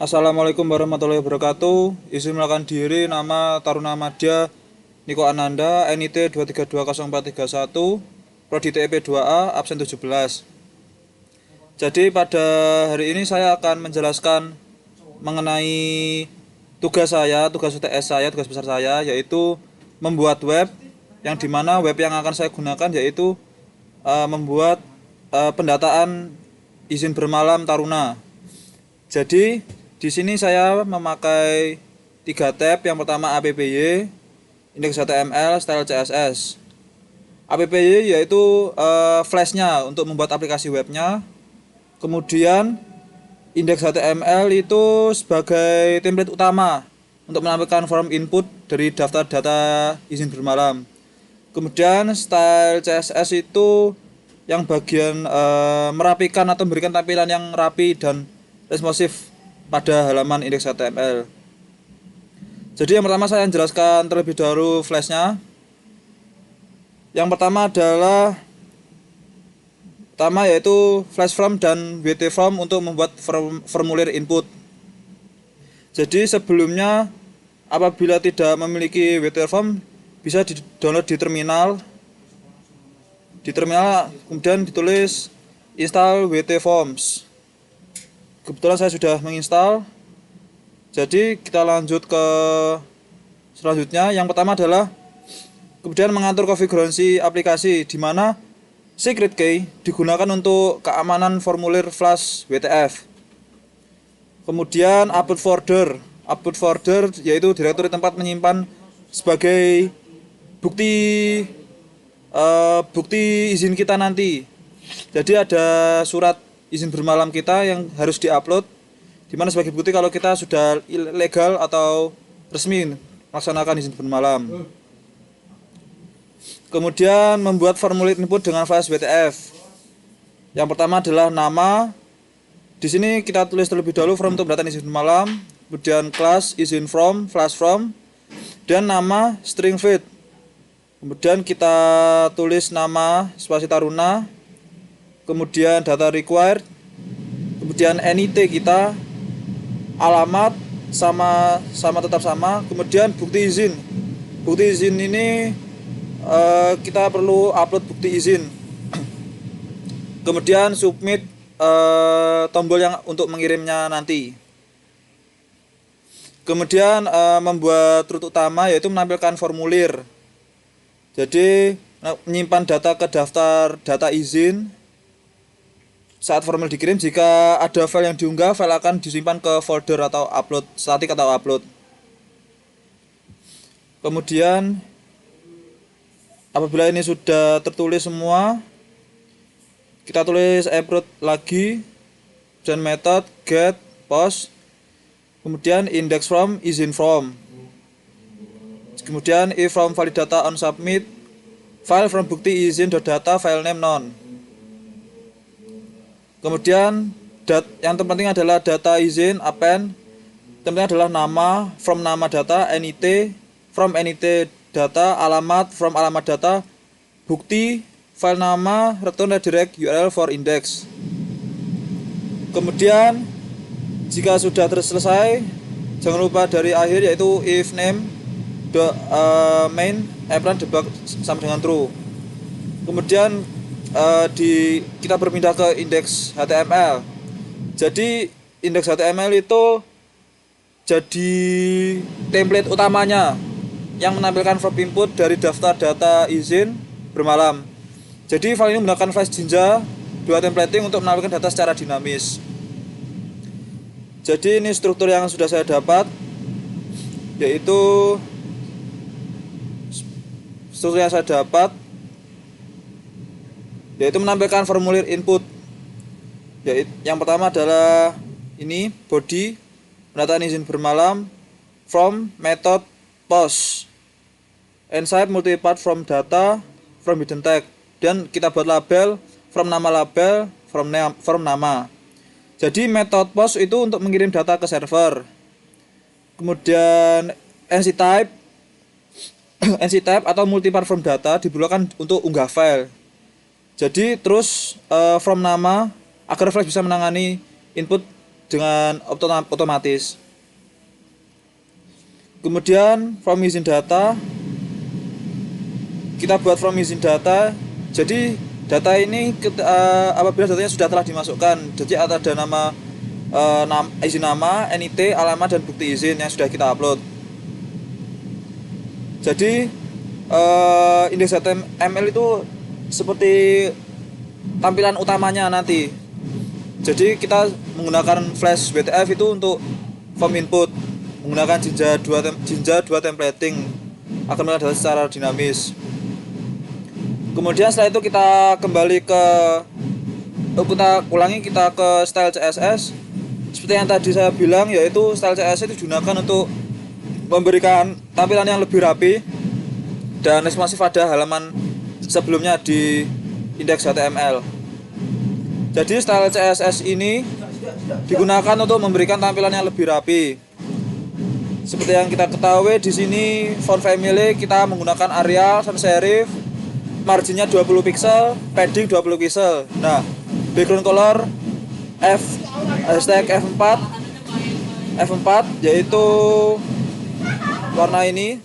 Assalamualaikum warahmatullahi wabarakatuh. Izin melakukan diri, nama Taruna Madya Niko Ananda, NIT 2320431, Prodi TEP 2A, absen 17. Jadi pada hari ini saya akan menjelaskan mengenai tugas UTS saya, tugas besar saya, yaitu membuat web, yang dimana web yang akan saya gunakan yaitu membuat pendataan izin bermalam Taruna. Jadi di sini saya memakai 3 tab. Yang pertama APPY, indeks HTML, style CSS. APPY yaitu flashnya untuk membuat aplikasi webnya. Kemudian indeks HTML itu sebagai template utama untuk menampilkan form input dari daftar data izin bermalam. Kemudian style CSS itu yang bagian merapikan atau memberikan tampilan yang rapi dan responsif pada halaman indeks HTML. Jadi yang pertama saya jelaskan terlebih dahulu flashnya. Yang pertama yaitu flash form dan WT form untuk membuat formulir input. Jadi sebelumnya apabila tidak memiliki WT form bisa di-download di terminal. Kemudian ditulis install WT forms. Kebetulan saya sudah menginstal. Jadi kita lanjut ke selanjutnya. Yang pertama adalah kemudian mengatur konfigurasi aplikasi, di mana secret key digunakan untuk keamanan formulir flash WTF. Kemudian upload folder yaitu direktori tempat menyimpan sebagai bukti izin kita nanti. Jadi ada surat izin bermalam kita yang harus diupload, dimana sebagai bukti kalau kita sudah legal atau resmi melaksanakan izin bermalam. Kemudian membuat formulir input dengan flash WTF. Yang pertama adalah nama. Di sini kita tulis terlebih dahulu from untuk pendataan izin bermalam, kemudian class izin from, flash from, dan nama string feed. Kemudian kita tulis nama spasi Taruna, kemudian data required, kemudian NIT kita, alamat tetap sama, kemudian bukti izin. Bukti izin ini kita perlu upload bukti izin. Kemudian submit tombol yang untuk mengirimnya nanti. Kemudian membuat root utama yaitu menampilkan formulir. Jadi menyimpan data ke daftar data izin. Saat formulir dikirim, jika ada file yang diunggah, file akan disimpan ke folder atau upload statik atau upload. Kemudian apabila ini sudah tertulis semua, kita tulis upload lagi, dan method get post, kemudian index from izin from, kemudian if from valid data on submit, file from bukti izin data file name none. Kemudian yang terpenting adalah data izin append, terpenting adalah nama, from nama data, NIT, from NIT data, alamat, from alamat data, bukti, file nama, return redirect URL for index. Kemudian jika sudah selesai, jangan lupa dari akhir yaitu if name main debug sama dengan true. Kemudian kita berpindah ke indeks HTML. Jadi indeks HTML itu jadi template utamanya yang menampilkan form input dari daftar data izin bermalam. Jadi file ini menggunakan flash Jinja 2 templating untuk menampilkan data secara dinamis. Jadi ini struktur yang sudah saya dapat, yaitu menampilkan formulir input. Yang pertama adalah ini body, pendataan izin bermalam, from method post, inside multipart from data, from hidden tag, dan kita buat label from label, from nama. Jadi method post itu untuk mengirim data ke server. Kemudian nc type atau multipart from data diperlukan untuk unggah file. Jadi terus from nama agar flash bisa menangani input dengan otomatis. Kemudian from izin data, kita buat from izin data. Jadi data ini apabila datanya sudah telah dimasukkan, jadi ada nama izin nama, NIT, alamat, dan bukti izin yang sudah kita upload. Jadi index.html itu seperti tampilan utamanya nanti. Jadi kita menggunakan flash WTF itu untuk form input, menggunakan Jinja 2 templating akan melihat data secara dinamis. Kemudian setelah itu kita kembali ke kita ke style CSS. Seperti yang tadi saya bilang, yaitu style CSS itu digunakan untuk memberikan tampilan yang lebih rapi dan responsif pada halaman sebelumnya di index.html. Jadi style CSS ini digunakan untuk memberikan tampilan yang lebih rapi. Seperti yang kita ketahui di sini font family kita menggunakan Arial, sans serif, marginnya 20 pixel, padding 20 pixel. Nah, background color F4 yaitu warna ini.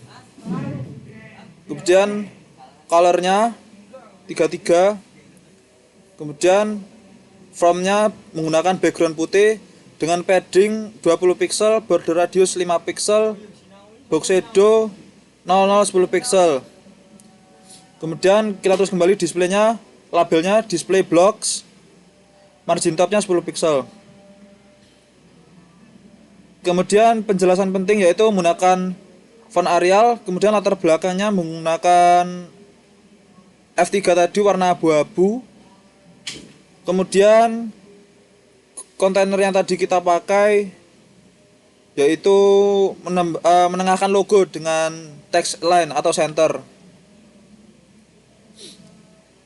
Kemudian colornya 33. Kemudian from-nya menggunakan background putih dengan padding 20 pixel, border radius 5 pixel, box shadow 0010 pixel. Kemudian kita terus kembali displaynya, labelnya display blocks, margin topnya 10 pixel. Kemudian penjelasan penting yaitu menggunakan font Arial, kemudian latar belakangnya menggunakan F3 tadi warna abu-abu. Kemudian kontainer yang tadi kita pakai yaitu menengahkan logo dengan text line atau center.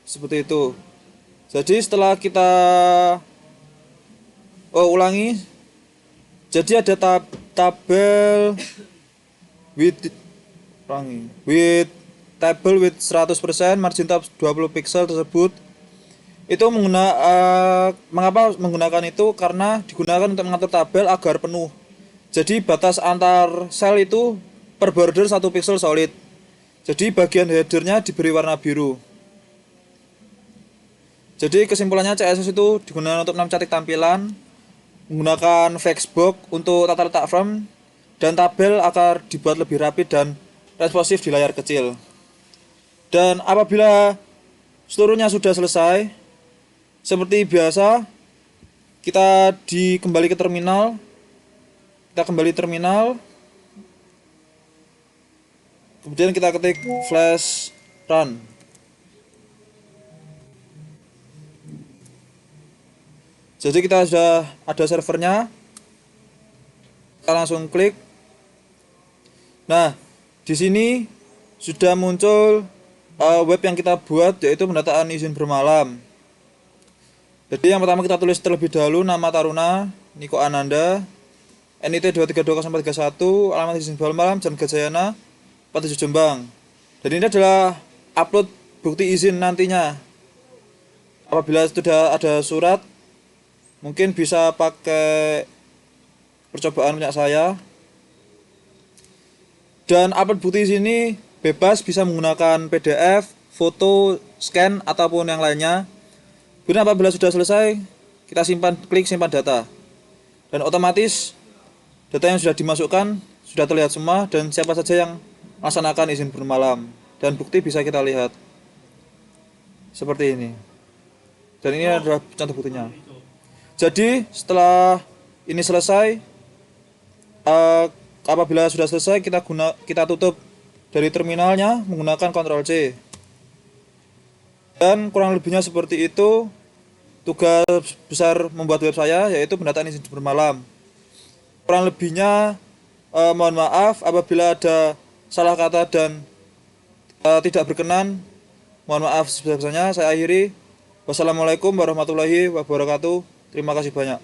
Seperti itu. Jadi setelah kita ulangi, jadi ada tabel with table with 100%, margin top 20 pixel tersebut. Itu mengapa menggunakan itu? Karena digunakan untuk mengatur tabel agar penuh. Jadi batas antar sel itu per border 1 pixel solid. Jadi bagian headernya diberi warna biru. Jadi kesimpulannya CSS itu digunakan untuk mencetak tampilan, menggunakan flexbox untuk tata letak frame, dan tabel agar dibuat lebih rapi dan responsif di layar kecil. Dan apabila seluruhnya sudah selesai, seperti biasa, kita kembali ke terminal. Kita kembali terminal. Kemudian kita ketik flash run. Jadi kita sudah ada servernya. Kita langsung klik. Nah, di sini sudah muncul web yang kita buat, yaitu pendataan izin bermalam. Jadi yang pertama kita tulis terlebih dahulu nama Taruna Niko Ananda, NIT 2320431, alamat izin bermalam Jalan Gajayana 47 Jombang. Dan ini adalah upload bukti izin nantinya. Apabila sudah ada surat, mungkin bisa pakai percobaan punya saya. Dan upload bukti sini bebas, bisa menggunakan PDF, foto, scan ataupun yang lainnya. Kemudian apabila sudah selesai, kita klik simpan data. Dan otomatis data yang sudah dimasukkan sudah terlihat semua dan siapa saja yang melaksanakan izin bermalam. Dan bukti bisa kita lihat. Seperti ini. Dan ini adalah contoh buktinya. Jadi setelah ini selesai, apabila sudah selesai kita tutup dari terminalnya menggunakan Ctrl C. Dan kurang lebihnya seperti itu tugas besar membuat web saya, yaitu pendataan izin bermalam. Kurang lebihnya mohon maaf apabila ada salah kata dan tidak berkenan. Mohon maaf sebesar-besarnya. Saya akhiri. Wassalamualaikum warahmatullahi wabarakatuh. Terima kasih banyak.